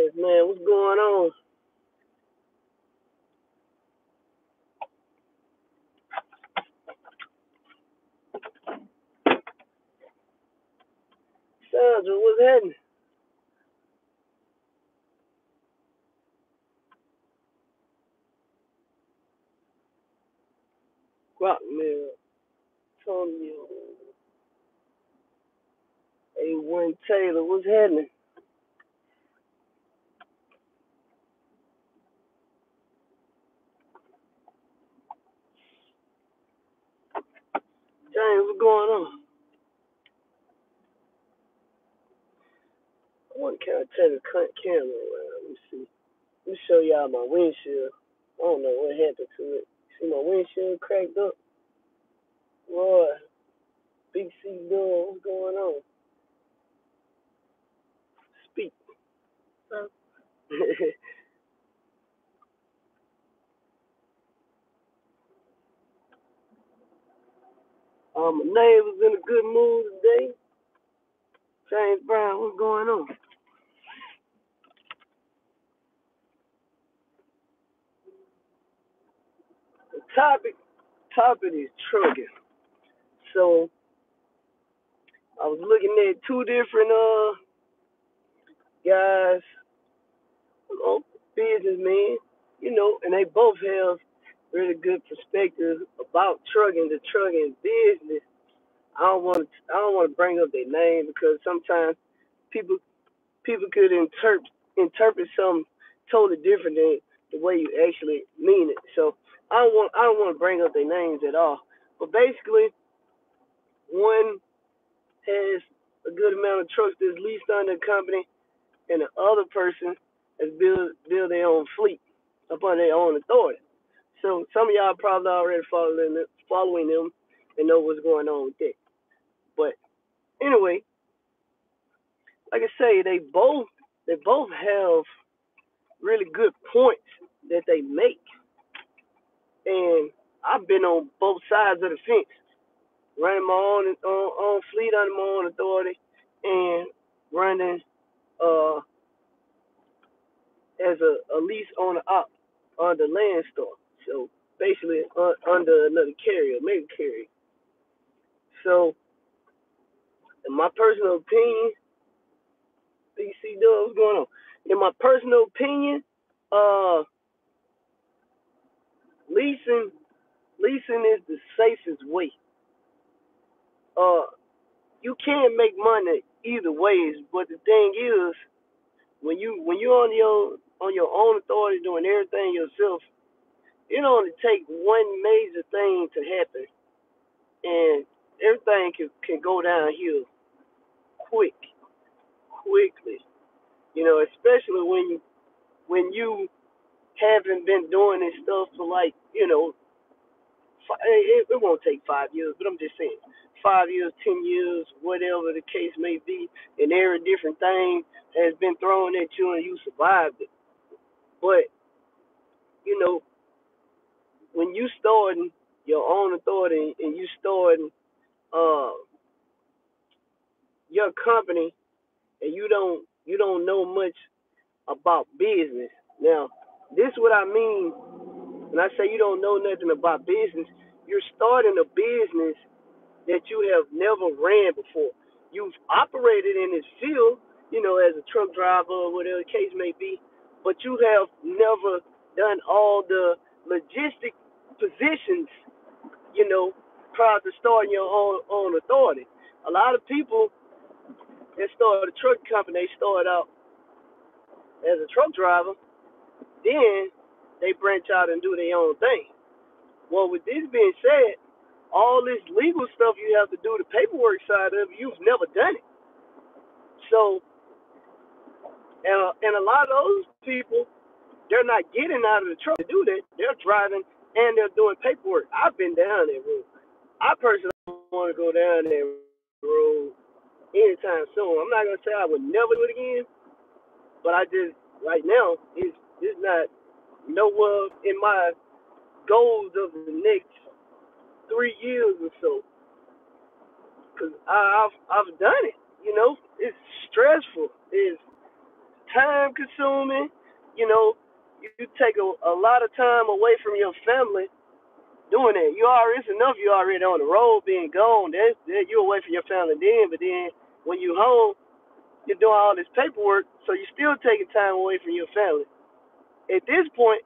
Yes, man. What's going on? Sandra, what's happening? Rock Mill, Antonio, A1 Taylor, what's happening? James, what's going on? I want to kind of turn the camera around. Let me see. Let me show y'all my windshield. I don't know what happened to it. See my windshield cracked up? Boy, Big C doing, what's going on? Speak. My neighbor's in a good mood today. James Brown, what's going on? The topic is trucking. So I was looking at two different guys, you know, businessmen, and they both have really good perspectives about trucking, the trucking business. I don't want to bring up their name because sometimes people people could interpret something totally different than the way you actually mean it. So I don't want to bring up their names at all. But basically, one has a good amount of trucks that's leased under the company, and the other person has build their own fleet upon their own authority. So some of y'all probably already following them and know what's going on with that. But anyway, like I say, they both have really good points that they make, and I've been on both sides of the fence, running my own fleet under my own authority, and running uh as a lease owner op under Landstar. So basically under another carrier, mega carrier. So in my personal opinion, BC Dub, what's going on? In my personal opinion, uh, leasing leasing is the safest way. Uh, you can make money either ways, but the thing is, when you're on your own authority doing everything yourself, it only take one major thing to happen, and everything can go downhill quick, quickly. Especially when you haven't been doing this stuff for like it won't take 5 years, but I'm just saying 5 years, 10 years, whatever the case may be, and every different thing has been thrown at you and you survived it. But you know, when you starting your own authority and you starting uh your company and you don't know much about business. Now, this is what I mean when I say you don't know nothing about business. You're starting a business that you have never ran before. You've operated in this field, as a truck driver or whatever the case may be, but you have never done all the logistic positions, you know, prior to starting your own authority. A lot of people that start a truck company, they start out as a truck driver, then they branch out and do their own thing. Well, with this being said, all this legal stuff you have to do, the paperwork side of it, you've never done it. So, and a lot of those people, they're not getting out of the truck to do that. They're driving and they're doing paperwork. I've been down that road. I personally don't want to go down that road anytime soon. I'm not gonna say I would never do it again, but I just right now it's not nowhere in my goals of the next 3 years or so. Cause I've done it. It's stressful. It's time consuming. You know, you take a lot of time away from your family doing that. It's enough you already on the road being gone. That you away from your family then, but then when you home, you're doing all this paperwork, so you're still taking time away from your family. At this point,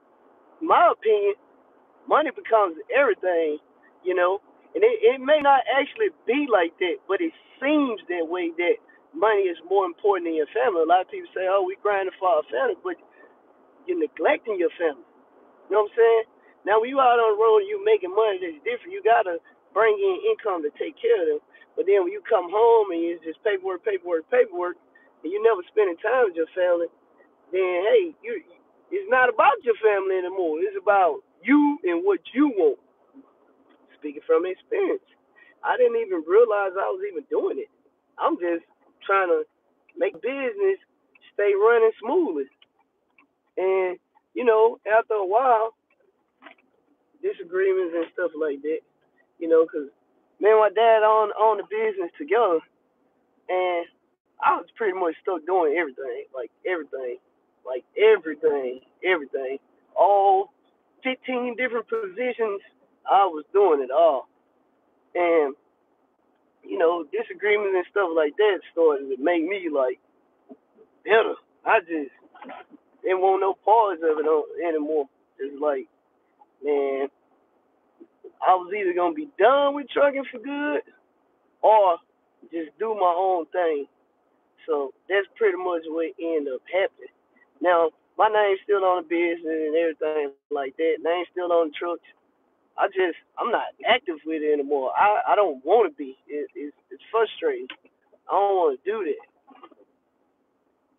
in my opinion, money becomes everything, you know. And it may not actually be like that, but it seems that way that money is more important than your family. A lot of people say, oh, we grinding for our family, but you're neglecting your family. You know what I'm saying? Now, when you out on the road and you making money, that's different. You got to bring in income to take care of them. But then when you come home and it's just paperwork, paperwork, paperwork, and you never spending time with your family, then, hey, it's not about your family anymore. It's about you and what you want. Speaking from experience, I didn't even realize I was even doing it. I'm just trying to make business stay running smoothly. And, after a while, disagreements and stuff like that, because me and my dad on the business together, and I was pretty much stuck doing everything, everything, all 15 different positions. I was doing it all, and disagreements and stuff like that started to make me like bitter. I just didn't want no parts of it anymore. It's like, man, I was either gonna be done with trucking for good or just do my own thing. So that's pretty much what ended up happening. Now, my name's still on the business and everything like that. Name's still on the trucks. I'm not active with it anymore. I don't want to be. It's frustrating. I don't want to do that.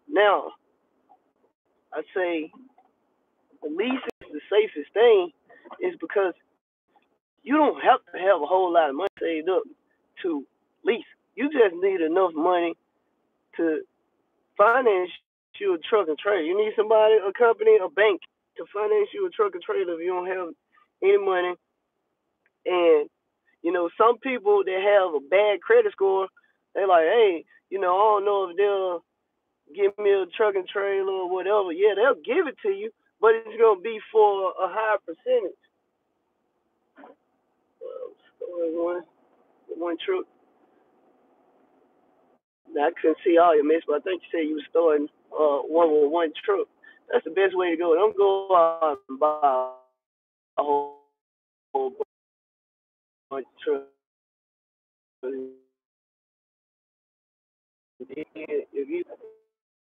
Now, I say the least is the safest thing is because you don't have to have a whole lot of money saved up to lease. You just need enough money to finance you a truck and trailer. You need somebody, a company, a bank to finance you a truck and trailer if you don't have any money. And some people that have a bad credit score, they're like, hey, I don't know if they'll give me a truck and trailer or whatever. Yeah, they'll give it to you, but it's gonna be for a higher percentage. One truck. Now, I couldn't see all your mess, but I think you said you were starting one with one truck. That's the best way to go. Don't go out and buy a whole bunch of trucks.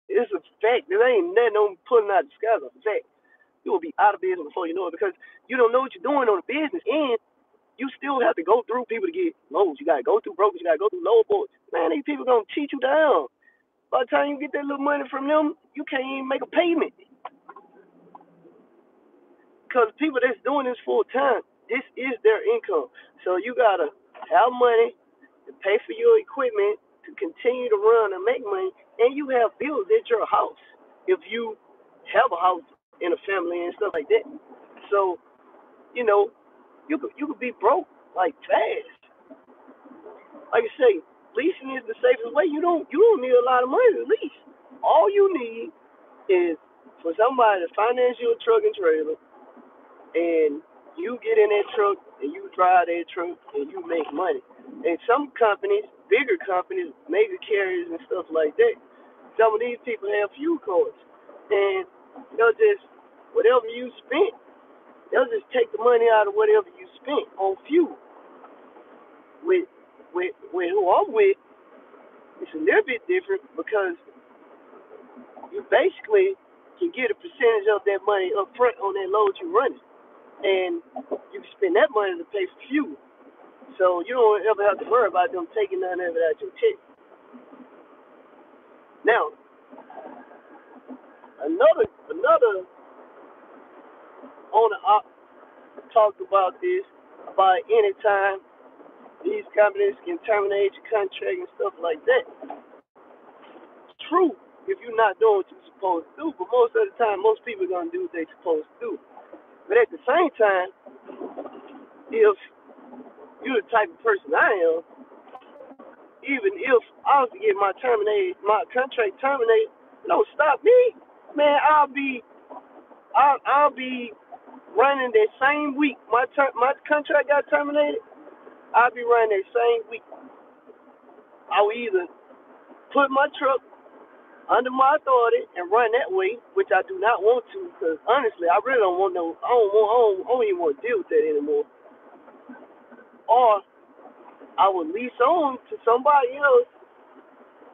It's a fact. There ain't nothing on pulling out the sky. It's a fact. You will be out of business before you know it because you don't know what you're doing on the business, and you still have to go through people to get loans. You got to go through brokers. You got to go through lower boards. Man, these people gonna cheat you down. By the time you get that little money from them, you can't even make a payment. Because people that's doing this full time, this is their income. So you gotta have money to pay for your equipment to continue to run and make money, and you have bills at your house if you have a house and a family and stuff like that. So you know you could be broke like fast. Like I say, leasing is the safest way. You don't need a lot of money to lease. All you need is for somebody to finance you a truck and trailer, and you get in that truck and you drive that truck and you make money. And some companies, bigger companies, mega carriers and stuff like that, some of these people have fuel cards, and they'll just whatever you spent, they'll just take the money out of whatever you spent on fuel. With with who I'm with, it's a little bit different because you basically can get a percentage of that money up front on that load you're running, and you can spend that money to pay for fuel. So you don't ever have to worry about them taking none of it out your check. Now, another owner talked about this about any time these companies can terminate your contract and stuff like that. It's true if you're not doing what you're supposed to do, but most of the time, most people are gonna do what they're supposed to do. But at the same time, if you're the type of person I am, even if I was to get my contract terminated, Don't stop me, man. I'll be running that same week. My contract got terminated. I'll be running that same week. I will either put my truck under my authority and run that way, which I do not want to, because honestly, I really don't want no. I don't even want to deal with that anymore. Or I would lease on to somebody else.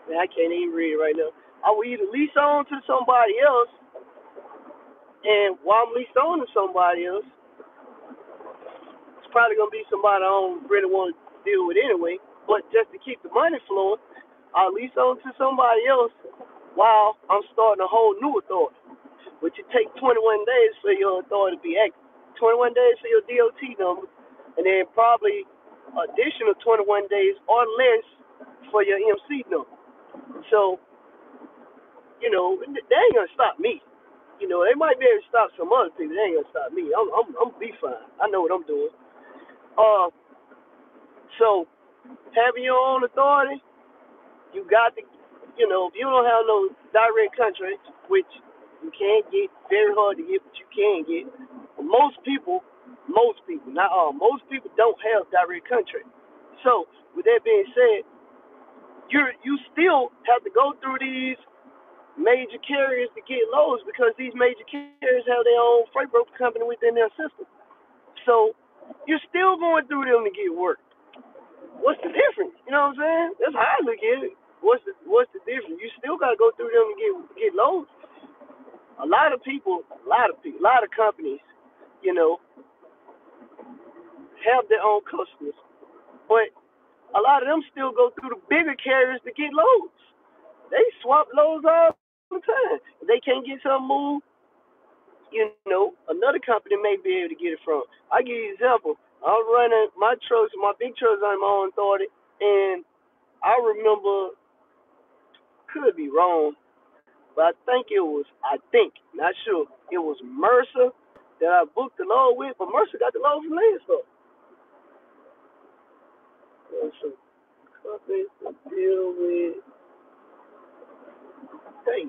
Man, I can't even read it right now. I would either lease on to somebody else, and while I'm leased on to somebody else, it's probably gonna be somebody I don't really want to deal with anyway. But just to keep the money flowing, I'll lease on to somebody else while I'm starting a whole new authority, which it takes 21 days for your authority to be active. 21 days for your DOT number, and then probably additional 21 days or less for your MC number. So, they ain't gonna stop me. They might be able to stop some other people. They ain't gonna stop me. I'm be fine. I know what I'm doing. Uh, so having your own authority, you got to, if you don't have no direct contracts, which you can't get, very hard to get, but you can get. Most people, not all, most people don't have direct contracts. So with that being said, you still have to go through these major carriers to get loads because these major carriers have their own freight broker company within their system. So you're still going through them to get work. What's the difference? You know what I'm saying? That's how I look at it. What's the difference? You still gotta go through them to get loads. A lot of companies, you know, have their own customers, but a lot of them still go through the bigger carriers to get loads. They swap loads all the time. If they can't get something moved, another company may be able to get it from. I give you an example. I'm running my trucks, my big trucks on my own authority, and I remember, could be wrong, but not sure, it was Mercer that I booked the load with, but Mercer got the load from Landstar. There's some companies to deal with. Hey,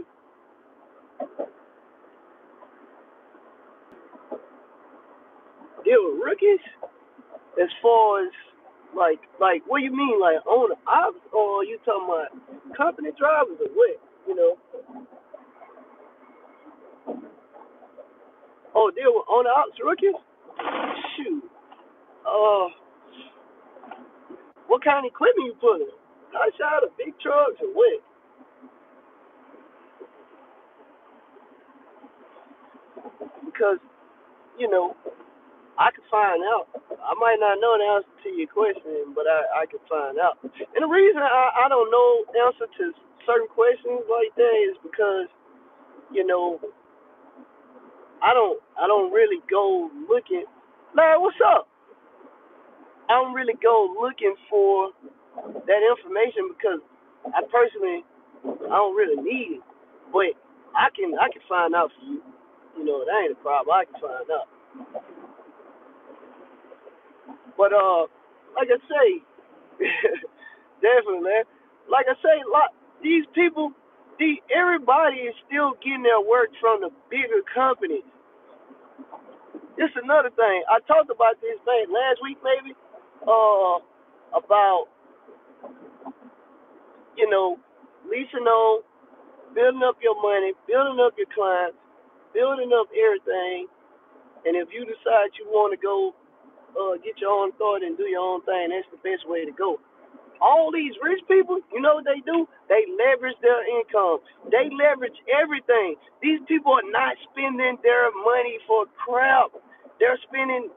deal with rookies? As far as, what do you mean, like on the ops, or you talking about company drivers or what? You know? Oh, deal with on the ops rookies? Shoot. Uh, what kind of equipment you putting? I shot a big trucks or what? Because, you know, I could find out. I might not know the answer to your question, but I could find out. And the reason I don't know the answer to certain questions like that is because, you know, I don't really go looking. Larry, what's up? I don't really go looking for that information because I don't really need it. But I can find out for you. That ain't a problem. I can find out. But like I say, definitely, man. Like I say, these people, everybody is still getting their work from the bigger companies. This is another thing. I talked about this thing last week, maybe, about leasing on, building up your money, building up your clients, building up everything. And if you decide you want to go get your own authority and do your own thing, that's the best way to go. All these rich people, you know what they do? They leverage their income. They leverage everything. These people are not spending their money for crap. They're spending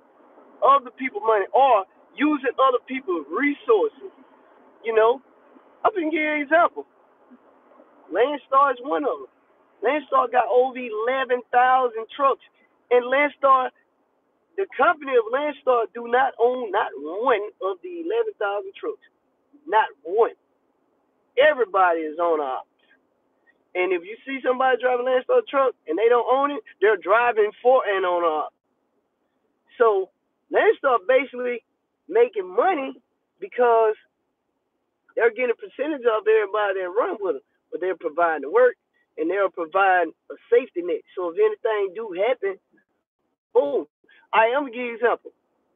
other people's money or using other people's resources. I'm going to give you an example. Landstar is one of them. Landstar got over 11,000 trucks. And Landstar, the company of Landstar, do not own not one of the 11,000 trucks. Not one. Everybody is on ops. And if you see somebody driving a Landstar truck and they don't own it, they're driving for an owner op. So Landstar basically making money because they're getting a percentage of everybody that run with them. But they're providing the work. and they'll provide a safety net. So if anything do happen, boom. I'm gonna give you an example.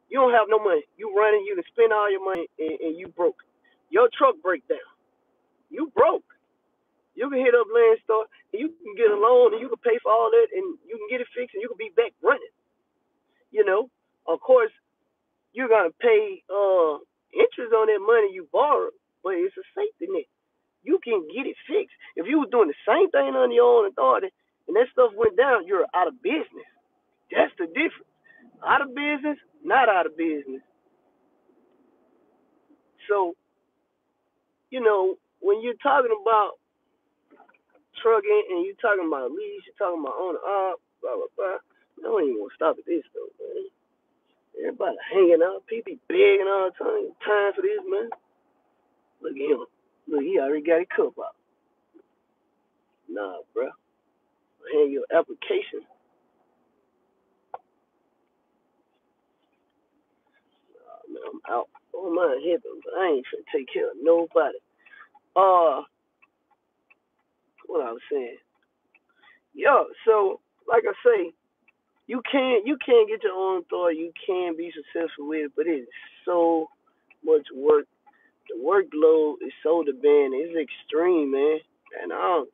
You don't have no money. You running, you can spend all your money, and you broke. Your truck break down. You broke. You can hit up Landstar, and you can get a loan, and you can pay for all that, and you can get it fixed, and you can be back running. You know, of course, you're gonna pay interest on that money you borrowed, but it's a safety net. You can get it fixed. If you were doing the same thing on your own authority, and that stuff went down, you're out of business. That's the difference. Out of business, not out of business. So, when you're talking about trucking and you're talking about lease, you're talking about owner op, blah blah blah. I don't even want to stop at this though, man. Everybody hanging out, people be begging all the time. Time for this, man. Look at him. Look, he already got his cup out. Nah, bro. Hand your application. Man, I'm out. Oh my heaven, but I ain't finna take care of nobody. What I was saying. Yo, so like I say, you can't get your own thought. You can be successful with it, but it's so much work. The workload is so demanding. It's extreme, man. And I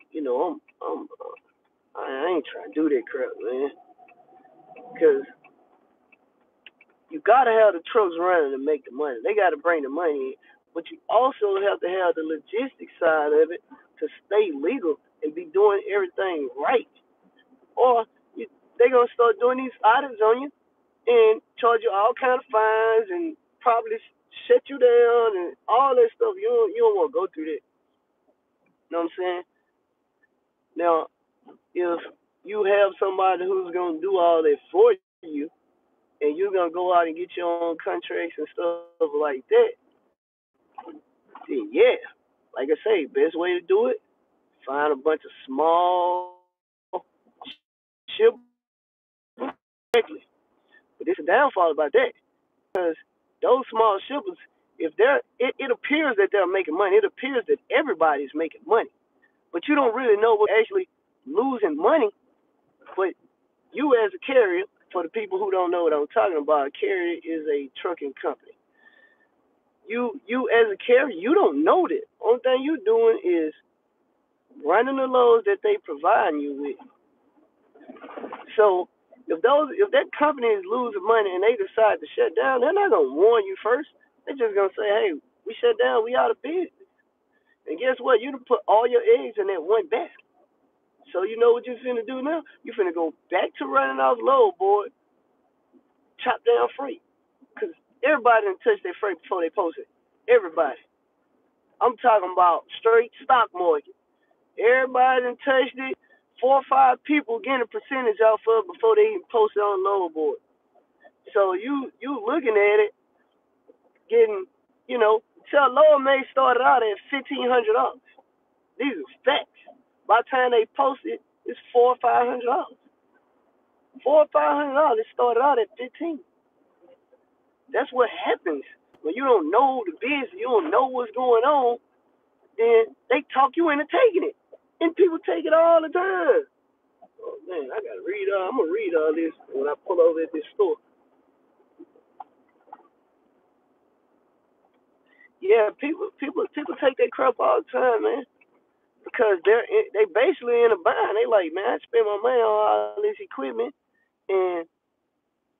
ain't trying to do that crap, man. Cause you gotta have the trucks running to make the money. They gotta bring the money in, but you also have to have the logistics side of it to stay legal and be doing everything right. Or they gonna start doing these audits on you and charge you all kind of fines and probably shut you down and all that stuff. You don't want to go through that. You know what I'm saying? Now, if you have somebody who's gonna do all that for you, and you're gonna go out and get your own contracts and stuff like that, then yeah, like I say, best way to do it, find a bunch of small shippers directly. But there's a downfall about that because those small shippers, if it appears that they're making money. It appears that everybody's making money, but you don't really know what's actually losing money. But you as a carrier, for the people who don't know what I'm talking about, a carrier is a trucking company. You as a carrier, you don't know that. Only thing you're doing is running the loads that they provide you with. So if that company is losing money and they decide to shut down, they're not gonna warn you first. They're just gonna say, "Hey, we shut down. We out of business." And guess what? You done put all your eggs in that one basket. So you know what you're finna do now? You finna go back to running off load, boy. Chop down freight. Cause everybody done touched their freight before they post it. Everybody. I'm talking about straight stock market. Everybody done touched it. 4 or 5 people getting a percentage off of it before they even post it on the load board. So you looking at it, getting, so lower may started out at $1,500. These are facts. By the time they post it, it's $400 or $500. $400 or $500. It started out at 15. That's what happens when you don't know the business. You don't know what's going on. Then they talk you into taking it, and people take it all the time. Oh man, I gotta read. I'm gonna read all this when I pull over at this store. Yeah, people take that crap all the time, man, because they basically in a bind. They like, man, I spend my money on all this equipment, and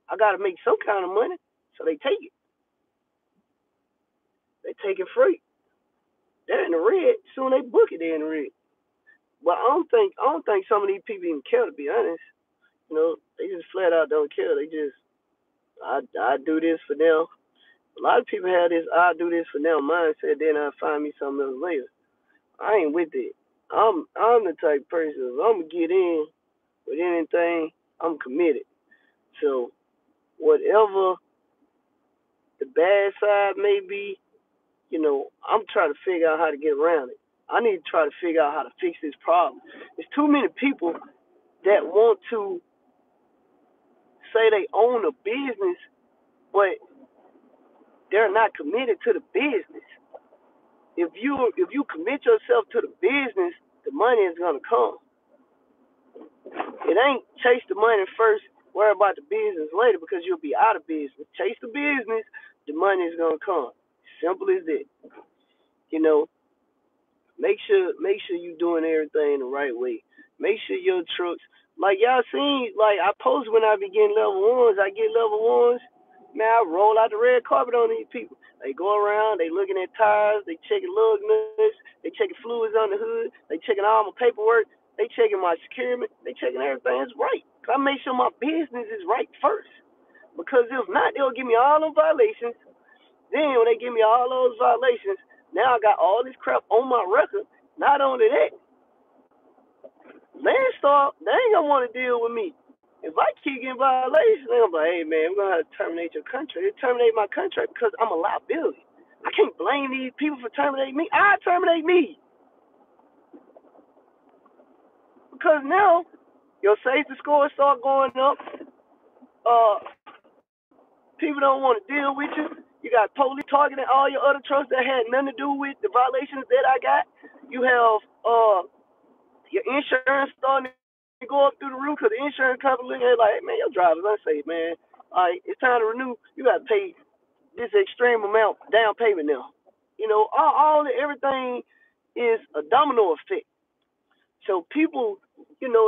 I gotta make some kind of money, so they take it. They take it free. They're in the red. Soon they book it, they're in the red. But I don't think some of these people even care, to be honest. They just flat out don't care. They just, I do this for them. A lot of people have this I do this for them mindset, then I find me something else later. I ain't with it. I'm the type of person, if I'm gonna get in with anything, I'm committed. So whatever the bad side may be, I'm trying to figure out how to get around it. I need to try to figure out how to fix this problem. There's too many people that want to say they own a business, but they're not committed to the business. If you commit yourself to the business, the money is gonna come. It ain't chase the money first, worry about the business later because you'll be out of business. Chase the business, the money is gonna come. Simple as that. You know, make sure you doing everything the right way. Make sure your trucks, like y'all seen, like I post when I be getting level ones, I get level ones. Man, I roll out the red carpet on these people. They go around, they looking at tires, they checking lug nuts, they checking fluids on the hood, they checking all my paperwork, they checking my security, they checking everything is right. I make sure my business is right first. Because if not, they'll give me all them violations. Then when they give me all those violations, now I got all this crap on my record. Not only that, Landstar, they ain't gonna want to deal with me. If I keep getting violations, they're gonna be like, hey man, we're gonna have to terminate your contract. They terminate my contract because I'm a liability. I can't blame these people for terminating me. I terminate me. Because now your safety scores start going up. Uh People don't want to deal with you. You got police targeting all your other trucks that had nothing to do with the violations that I got. You have your insurance starting to go up through the roof because the insurance company looking at it like, hey, man, your driver's unsafe, man. All right, it's time to renew. You got to pay this extreme amount down payment now. You know, everything is a domino effect. So people,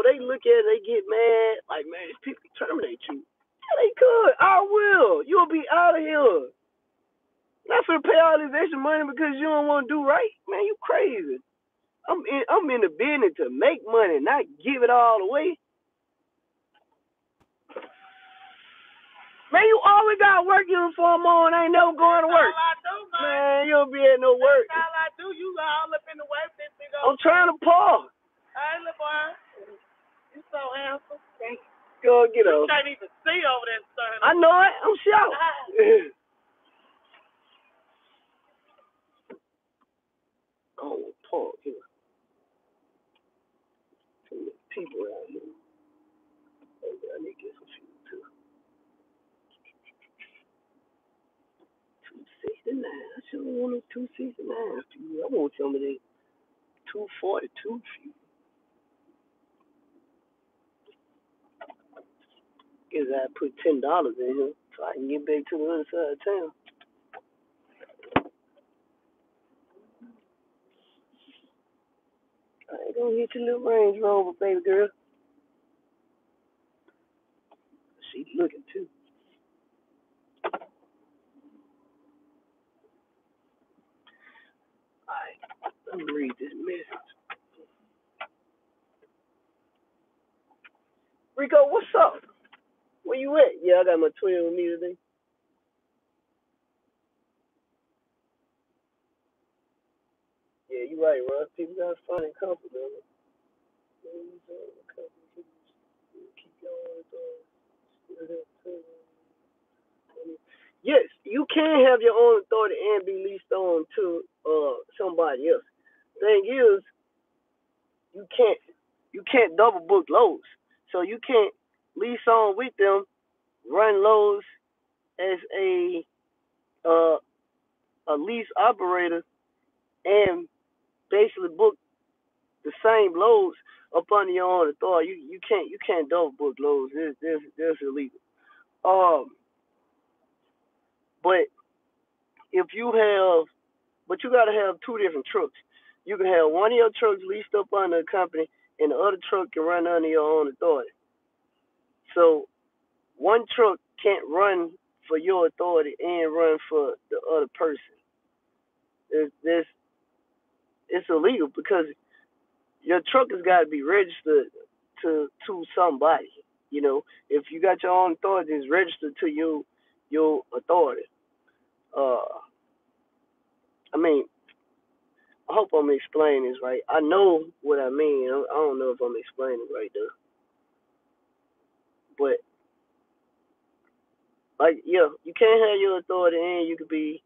they look at it, they get mad, like, man, these people can terminate you. Yeah, they could. I will. You'll be out of here. Not for to pay all this extra money because you don't want to do right. Man, you crazy. I'm in the business to make money, not give it all away. Man, you always got work uniform on, ain't never going to work. That's all I do, man. Man, you don't be at no work. That's all I do. You all up in the way with this big I'm trying to park. Hey, little boy. You so handsome. Go get You up. can't even see over there, son. I know it. I'm shout. Oh, park here. Too many people out here. I need to get some food too. 269. I should have wanted 269 for you. I want some of that 242 for you. Guess I put $10 in here so I can get back to the other side of town. I ain't gonna hit your little Range Rover, baby girl. She looking too. Alright, let me read this message. Rico, what's up? Where you at? Yeah, I got my twin with me today. Yeah, you right, Ron. People gotta find a couple, man. Keep going. Yes, you can have your own authority and be leased on to somebody else. Thing is, you can't double book loads. So you can't lease on with them, run loads as uh, a lease operator, and basically book the same loads up under your own authority. You can't double book loads. There's illegal. Um, but if you have, but you gotta have two different trucks. You can have one of your trucks leased up under a company, and the other truck can run under your own authority. So one truck can't run for your authority and run for the other person. It's illegal because your truck has got to be registered to somebody. You know, if you got your own authority, it's registered to your authority. Uh, I mean, I hope I'm explaining this right. I know what I mean. I don't know if I'm explaining it right though. But like, yeah, you can't have your authority and you could be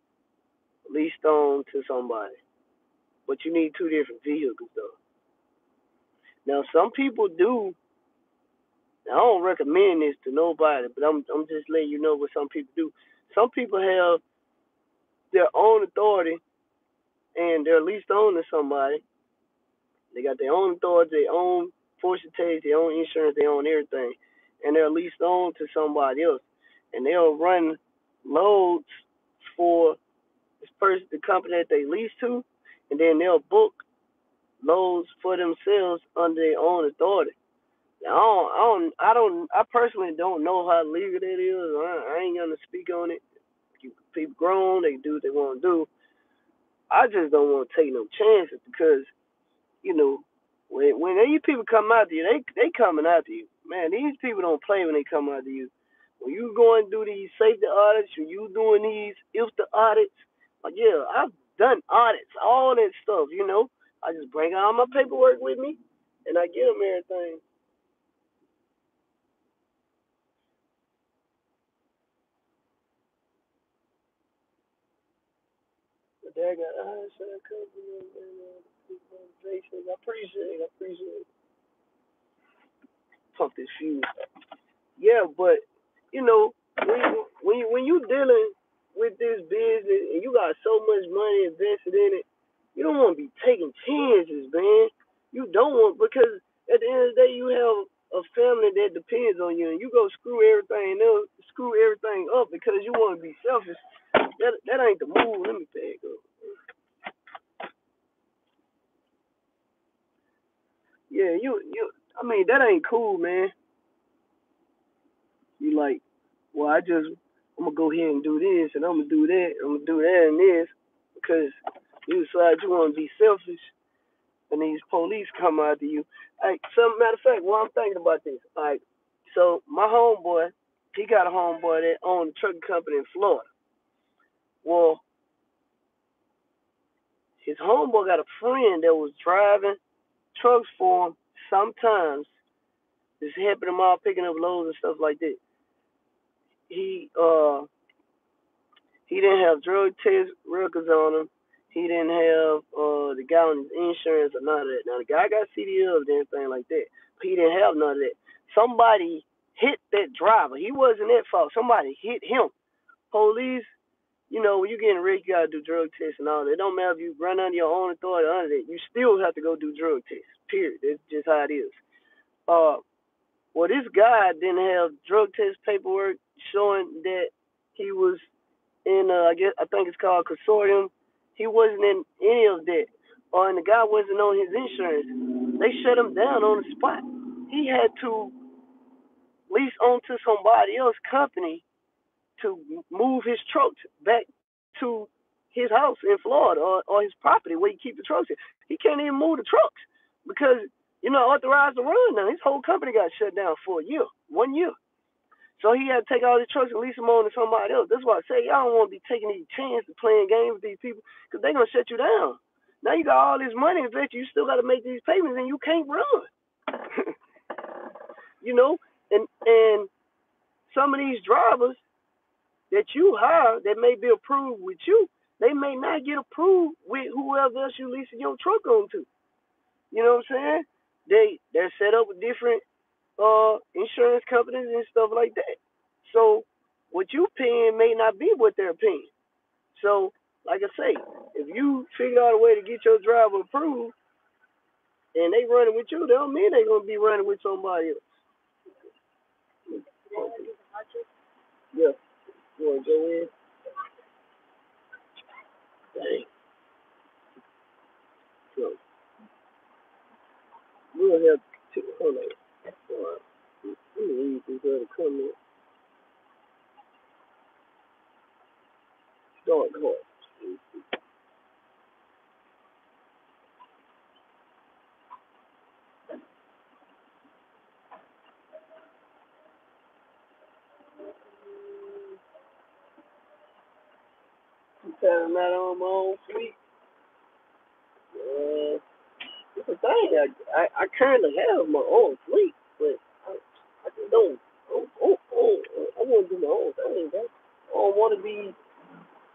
leased on to somebody. But you need two different vehicles though. Now some people do. Now, I don't recommend this to nobody, but I'm just letting you know what some people do. Some people have their own authority and they're leased on to somebody. They got their own authority, their own Portia Tays, they own insurance, they own everything, and they're leased on to somebody else, and they'll run loads for this person, the company that they lease to, and then they'll book loads for themselves under their own authority. I personally don't know how legal that is. I ain't gonna speak on it. People grown, they do what they want to do. I just don't want to take no chances because you know when these people come after you, they coming after you. Man, these people don't play when they come after you. When you go and do these safety audits, when you doing these IFTA audits, like yeah, I've done audits, all that stuff. I just bring all my paperwork with me, and I get them everything. But they got insurance company and motivations. I appreciate it. I appreciate it. Pump this fuse. Yeah, but you know, when you dealing with this business and you got so much money invested in it, you don't want to be taking chances, man. You don't want because at the end of the day, you have a family that depends on you, and you go screw everything up because you want to be selfish. That ain't the move. Let me back up. Yeah, I mean, that ain't cool, man. You like, well, I'm gonna go ahead and do this, and I'm gonna do that, I'm gonna do that and this, because you decide you want to be selfish, and these police come after you. Like, some matter of fact, while I'm thinking about this, like, so my homeboy, he got a homeboy that owned a trucking company in Florida. Well, his homeboy got a friend that was driving trucks for him sometimes, just helping him out, picking up loads and stuff like that. He uh He didn't have drug test records on him. He didn't have the guy on his insurance or none of that. Now the guy got CDLs and everything like that. But he didn't have none of that. Somebody hit that driver. He wasn't at fault. Somebody hit him. Police, when you getting wrecked, you gotta do drug tests and all that. It don't matter if you run under your own authority or under that. You still have to go do drug tests. Period. That's just how it is. Uh, well, this guy didn't have drug test paperwork showing that he was in I think it's called consortium. He wasn't in any of that, and the guy wasn't on his insurance. They shut him down on the spot. He had to lease onto somebody else's company to move his trucks back to his house in Florida or his property where he keep the trucks in. He can't even move the trucks because you're not authorized to run now. His whole company got shut down for a year, 1 year. So he had to take all his trucks and lease them on to somebody else. That's why I say y'all don't want to be taking these chances playing games with these people because they're going to shut you down. Now you got all this money invested, you still got to make these payments and you can't run. you know, and some of these drivers that you hire that may be approved with you, they may not get approved with whoever else you leasing your truck on to. You know what I'm saying? They're set up with different insurance companies and stuff like that. So what you paying may not be what they're paying. So, like I say, if you figure out a way to get your driver approved and they running with you, that don't mean they're gonna be running with somebody else. Yeah. You wanna go in? Dang. So we'll have to hold on. Let me read this other comment. Start hard. Sometimes I'm not on my own fleet. It's a thing. I currently have my own fleet, but I just don't. I want to do my own thing, bro. I don't want to be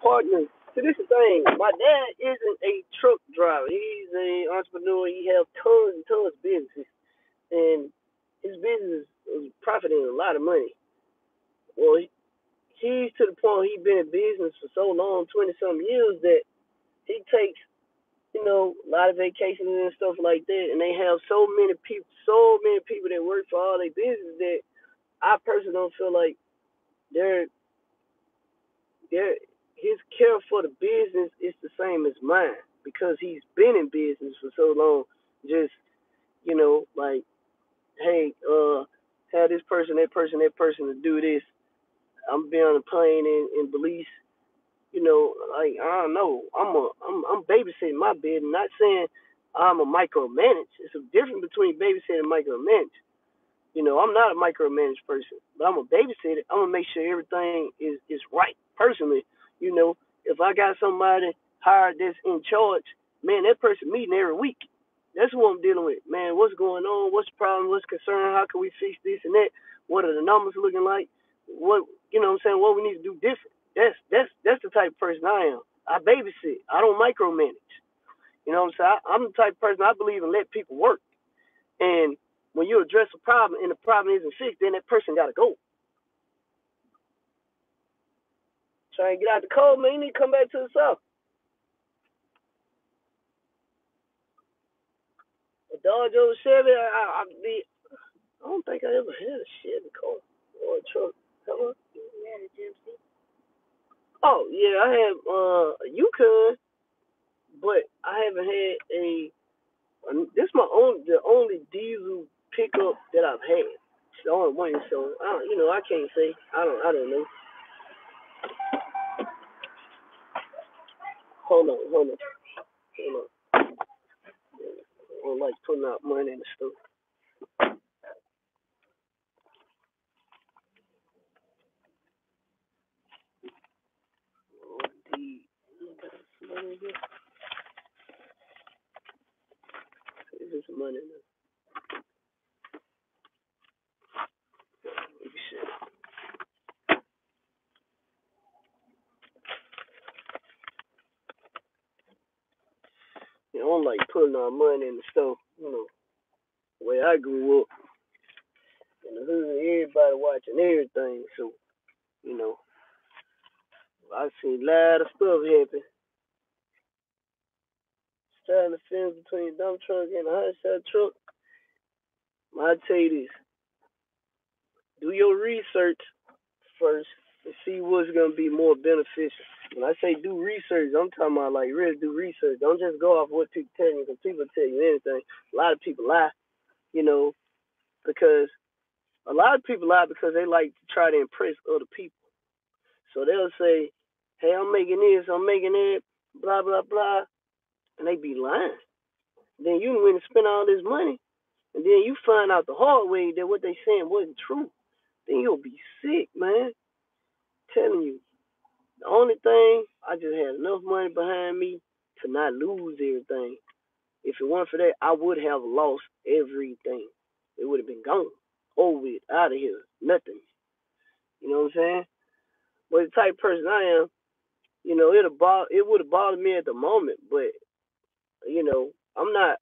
partners. See, this is the thing. My dad isn't a truck driver. He's an entrepreneur. He has tons and tons of businesses, and his business is profiting a lot of money. Well, he's to the point where he's been in business for so long, 20 some years, that he takes a lot of vacations and stuff like that, and they have so many people that work for all their business that I personally don't feel like they're his care for the business is the same as mine because he's been in business for so long. Just like, hey, have this person, that person to do this. I'm be on a plane in Belize. Like I don't know. I'm babysitting my bed. Not saying I'm a micromanage. It's a difference between babysitting and micromanage. I'm not a micromanaged person, but I'm a babysitter. I'm gonna make sure everything is right. Personally, if I got somebody hired that's in charge, man, that person meeting every week. That's what I'm dealing with, man. What's going on? What's the problem? What's the concern? How can we fix this and that? What are the numbers looking like? What what I'm saying? What we need to do different. That's the type of person I am. I babysit. I don't micromanage. You know what I'm saying? I'm the type of person I believe in let people work. And when you address a problem and the problem isn't fixed, then that person got to go. Try and get out the cold, man. You need to come back to the south. A Dodge or a Chevy, I don't think I ever had a Chevy car or a truck. Hello? Oh yeah, I have a Yukon, but I haven't had a. This is the only diesel pickup that I've had. It's the only one, so I can't say. I don't know. Hold on. I don't like putting out money in the store. Oh, D. Money here. Is this money now? Shit. I don't like putting our money in the store. The way I grew up in the hood, everybody watching everything. So, you know, I seen a lot of stuff happen. Starting the fence between a dump truck and a hot shot truck. I tell you this: do your research first and see what's gonna be more beneficial. When I say do research, I'm talking about like really do research. Don't just go off what people tell you, because people tell you anything. A lot of people lie, you know, because a lot of people lie because they like to try to impress other people. So they'll say, "Hey, I'm making this, I'm making that, blah blah blah," and they be lying. Then you went and spend all this money, and then you find out the hard way that what they saying wasn't true. Then you'll be sick, man. Telling you. The only thing, I just had enough money behind me to not lose everything. If it weren't for that, I would have lost everything. It would have been gone. Over it, out of here. Nothing. You know what I'm saying? But the type of person I am, it would have bothered me at the moment, but I'm not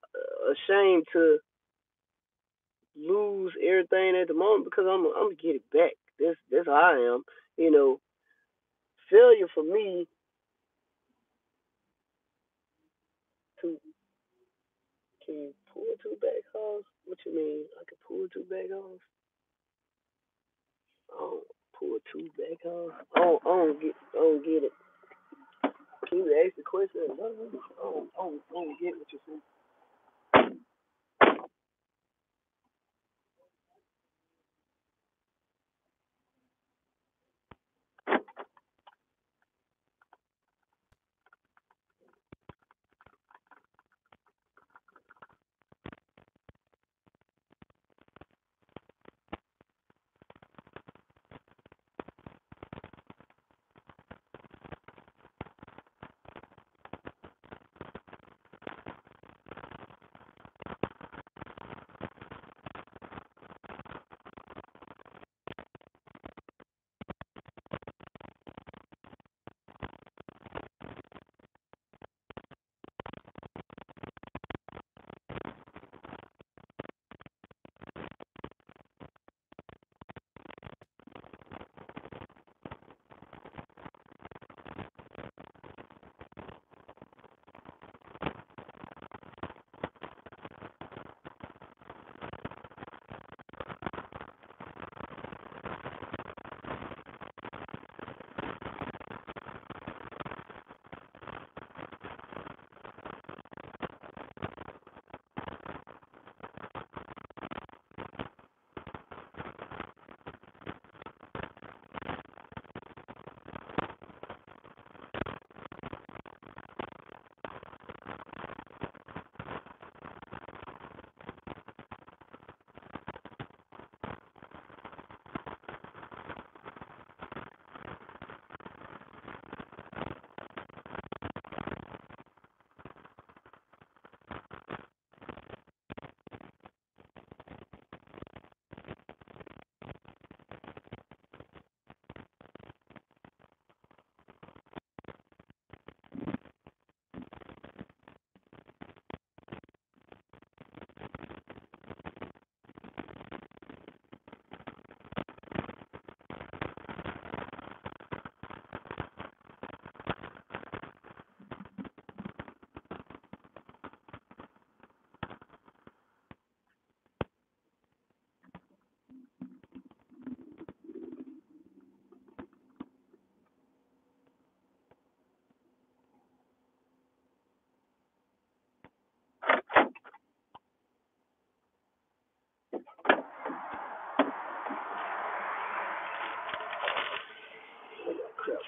ashamed to lose everything at the moment because I'm gonna get it back. That's how I am. You know, failure for me to can you pull two back halves? What you mean? I can pull two back halves? Oh, pull two back halves? I don't get it. Can you ask the question? I don't get what you're saying.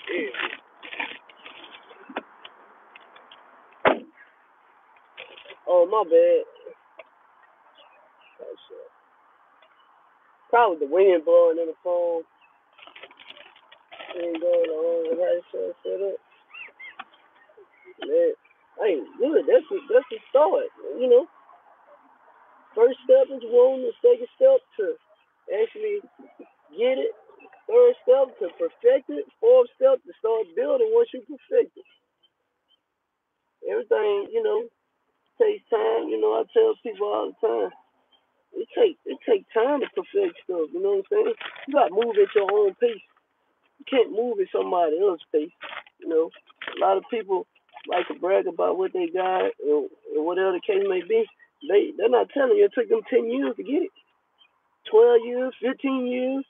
Yeah. Oh, my bad. Probably the wind blowing in the phone. Ain't going on with how it's set up. Man, hey, good. That's a start. You know, first step is one. The second step to actually get it. Third step to perfect it. Fourth step to start building once you perfect it. Everything, takes time. I tell people all the time. It take time to perfect stuff. You know what I'm saying? You gotta move at your own pace. You can't move at somebody else's pace. You know, a lot of people like to brag about what they got and whatever the case may be. They're not telling you it took them 10 years to get it, 12 years, 15 years.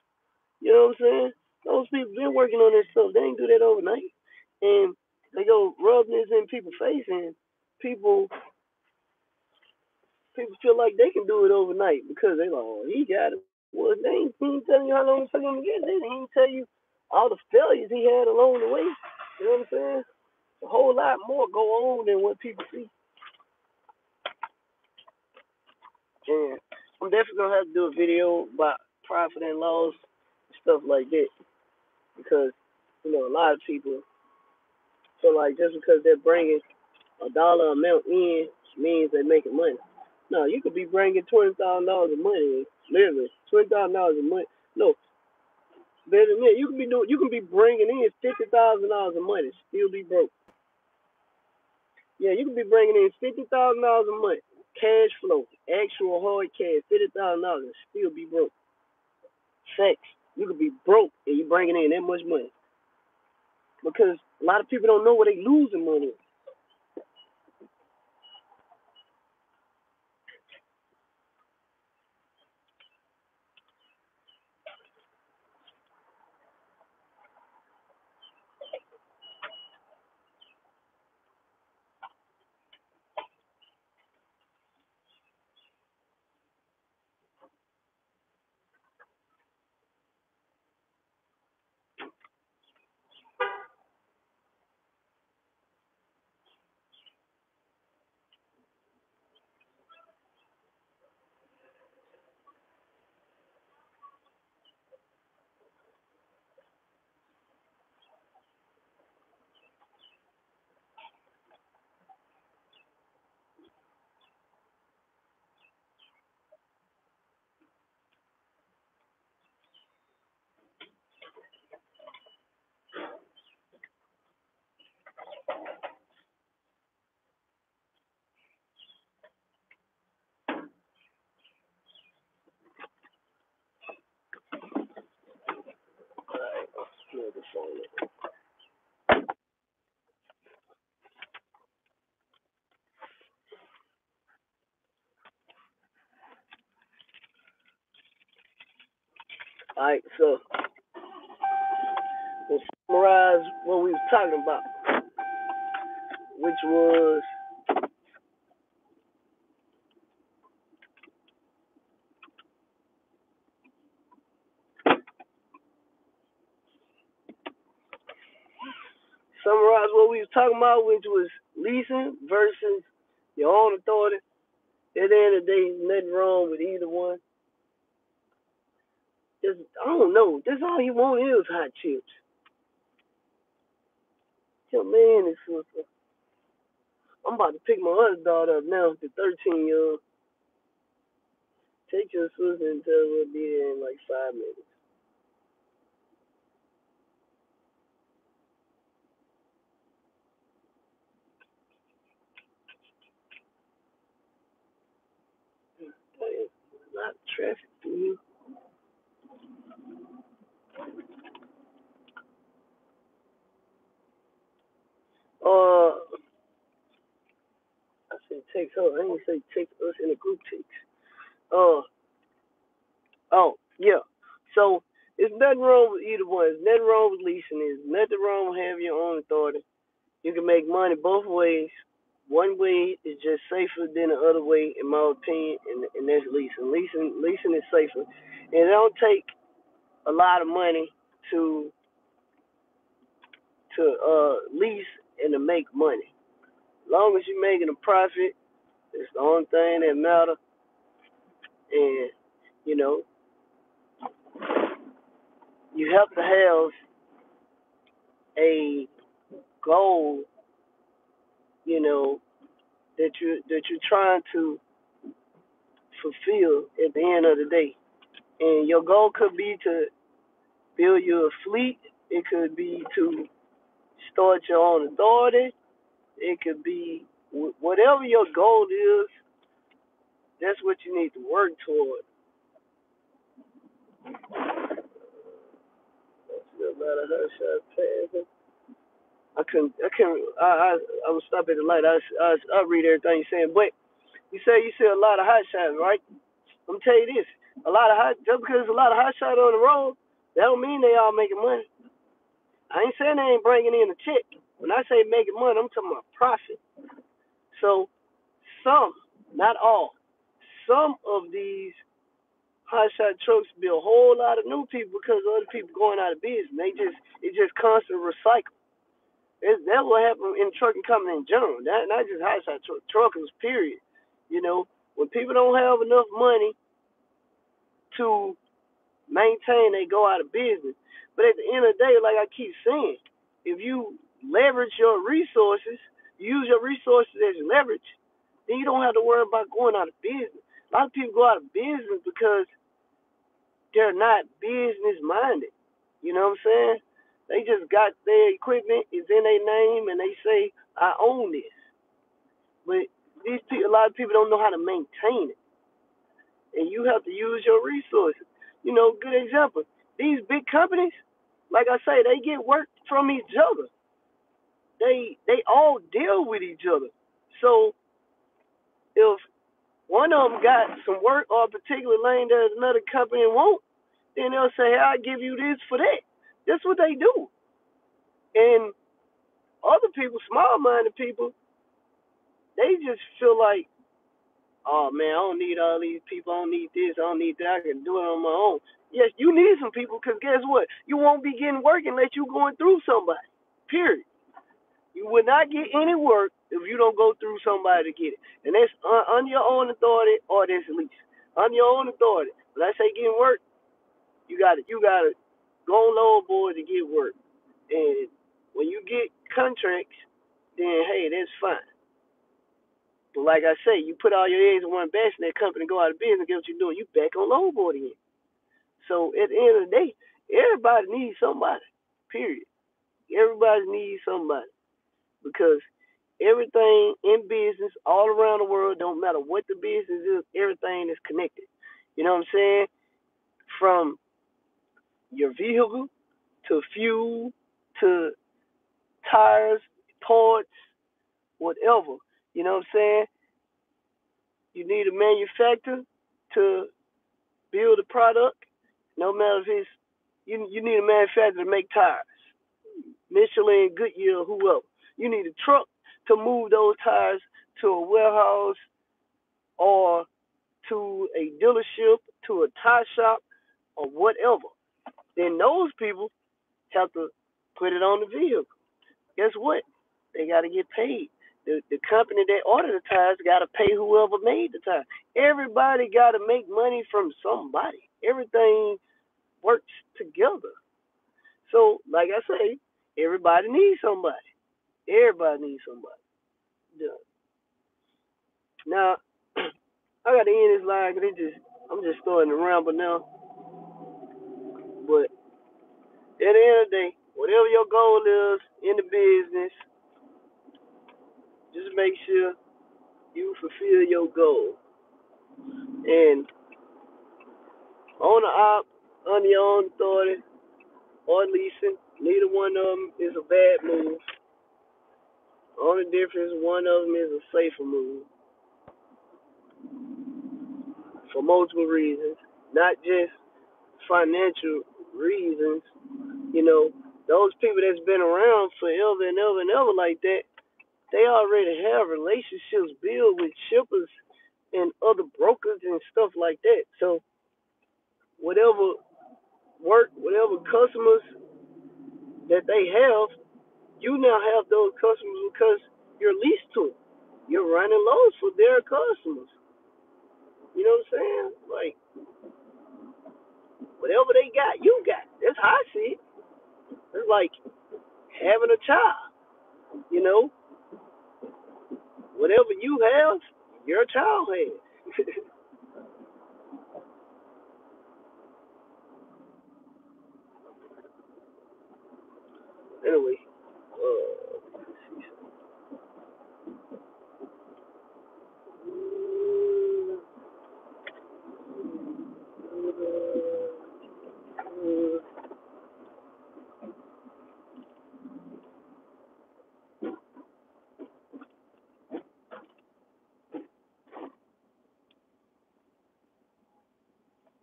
You know what I'm saying? Those people been working on this stuff. They ain't do that overnight, and they go rubbing this in people's face, and people people feel like they can do it overnight because they like, oh, he got it. Well, he ain't telling you how long it took him to get it. They ain't tell you all the failures he had along the way. You know what I'm saying? A whole lot more go on than what people see. And I'm definitely gonna have to do a video about profit and loss and stuff like that because a lot of people feel like just because they're bringing a dollar amount in means they're making money. No, you could be bringing $20,000 of money, literally $20,000 of money. No, better than that, you can be bringing in $50,000 of money, still be broke. Yeah, you can be bringing in $50,000 a month, cash flow, actual hard cash, $50,000 and still be broke. Sex, you could be broke and you bringing in that much money because a lot of people don't know where they losing money. All right, so we'll summarize what we was talking about, which was summarize what we was talking about, which was leasing versus your own authority. At the end of the day, nothing wrong with either one. Just I don't know. That's all you want is hot chips. Your man is sister. I'm about to pick my other daughter up now, the 13-year-old. Take your sister and tell her we'll be there in like 5 minutes. Hey, not traffic for you. I said text her. I didn't say text us in a group text. Uh, oh, yeah. So, there's nothing wrong with either one. There's nothing wrong with leasing. There's nothing wrong with having your own authority. You can make money both ways. One way is just safer than the other way, in my opinion, and that's leasing. Leasing is safer. And it don't take a lot of money to to lease and to make money. As long as you're making a profit, it's the only thing that matters. And you know, you have to have a goal, you know, that you're trying to fulfill at the end of the day. And your goal could be to build your fleet. It could be to start your own authority. It could be whatever your goal is. That's what you need to work toward. Still about a hundred shots passing. I couldn't. I was stop at the light. I read everything you're saying, but you say a lot of hot shots, right? I'm tell you this: a lot of hot just because there's a lot of hot shots on the road, that don't mean they all making money. I ain't saying they ain't bringing in a check. When I say making money, I'm talking about profit. So some, not all, some of these hotshot trucks build a whole lot of new people because other people going out of business. It just constant recycle. That's what happened in trucking company in general. Not just hotshot truckers. Period. You know, when people don't have enough money to maintain, they go out of business. But at the end of the day, like I keep saying, if you leverage your resources, use your resources as leverage, then you don't have to worry about going out of business. A lot of people go out of business because they're not business minded. You know what I'm saying? They just got their equipment, it's in their name, and they say, I own this. But these people, a lot of people don't know how to maintain it. And you have to use your resources. You know, good example. These big companies, like I say, they get work from each other. They all deal with each other. So if one of them got some work or a particular lane that another company won't, then they'll say, hey, I'll give you this for that. That's what they do. And other people, small-minded people, they just feel like, oh, man, I don't need all these people. I don't need this. I don't need that. I can do it on my own. Yes, you need some people because guess what? You won't be getting work unless you're going through somebody, period. You will not get any work if you don't go through somebody to get it. And that's on your own authority or this lease. On your own authority. When I say getting work, you gotta go on low board to get work. And when you get contracts, then hey, that's fine. But like I say, you put all your eggs in one basket and that company go out of business, guess what you're doing? You back on low board again. So at the end of the day, everybody needs somebody. Period. Everybody needs somebody. Because everything in business all around the world, don't matter what the business is, everything is connected. You know what I'm saying? From your vehicle to fuel to tires, parts, whatever. You know what I'm saying? You need a manufacturer to build a product. No matter if it's you need a manufacturer to make tires. Michelin, Goodyear, whoever. You need a truck to move those tires to a warehouse or to a dealership, to a tire shop, or whatever. Then those people have to put it on the vehicle. Guess what? They got to get paid. The company that ordered the tires got to pay whoever made the tires. Everybody got to make money from somebody. Everything works together. So, like I say, everybody needs somebody. Everybody needs somebody. Yeah. Now, I got to end this line because I'm just starting to ramble now. But at the end of the day, whatever your goal is in the business, just make sure you fulfill your goal. And on the op, on your own authority, or leasing, neither one of them is a bad move. Only difference, one of them is a safer move for multiple reasons, not just financial reasons. You know, those people that's been around forever and ever and ever like that, they already have relationships built with shippers and other brokers and stuff like that. So whatever work, whatever customers that they have, You now have those customers because you're leased to them. You're running loads for their customers. You know what I'm saying? Like, whatever they got, you got. That's how I see it. It's like having a child. You know, whatever you have, your child has. Anyway, let's see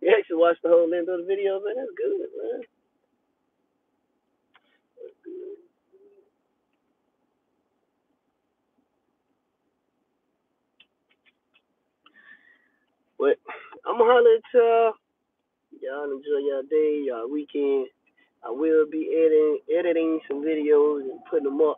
you actually watched the whole length of the video, man. That's good, man. That's good. But I'm gonna holler at y'all. Y'all enjoy y'all day, y'all weekend. I will be editing some videos and putting them up.